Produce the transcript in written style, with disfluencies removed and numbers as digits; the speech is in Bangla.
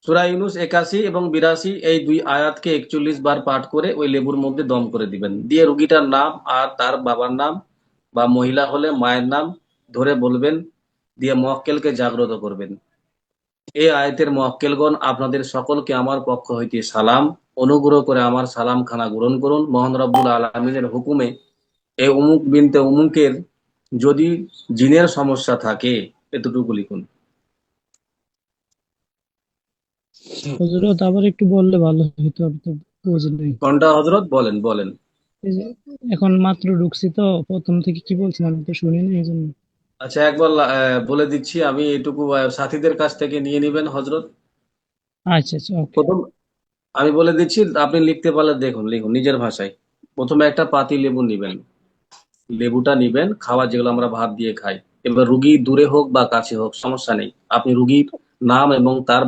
সূরা ইউনূস ৮১ এবং ৮২ এই দুই আয়াতকে ৪১ বার পাঠ করে ওই লেবুর মধ্যে দম করে দিবেন। দিয়ে রুগীটার নাম আর তার বাবার নাম বা মহিলা হলে মায়ের নাম ধরে বলবেন, দিয়ে মুয়াক্কেলকে জাগ্রত করবেন। এ আয়াতের মুয়াক্কেলগণ, আপনাদের সকলকে আমার পক্ষ হইতে সালাম। অনুগ্রহ করে আমার সালাম খানা গ্রহণ করুন। মহান রব্বুল আলামিনের হুকুমে এ অমুক বিনতে অমুকের যদি জিনের সমস্যা থাকে, এতটুকু লিখুন। হযরত আবার একটু বললে ভালো হতো, আমি তো বুঝি নাই। কোনটা হযরত? বলেন বলেন। এই যে এখন মাত্র ঢুকছি তো, প্রথম থেকে কি বলছেন আমি তো শুনিনি, এই জন্য। আচ্ছা, একবার বলে দিচ্ছি আমি, এটুকু সাথীদের কাছ থেকে নিয়ে নিবেন হযরত। আচ্ছা আচ্ছা, ওকে। প্রথম আমি বলে দিচ্ছি, আপনি লিখতে পারলে দেখুন, লিখুন নিজের ভাষায়। প্রথমে একটা পাতি লেবু নিবেন। লেবুটা নিবেন, খাবার যেগুলো আমরা ভাত দিয়ে খাই। এবার রুগী দূরে হোক বা কাছে হোক সমস্যা নেই, আপনি রুগীর নাম এবং তার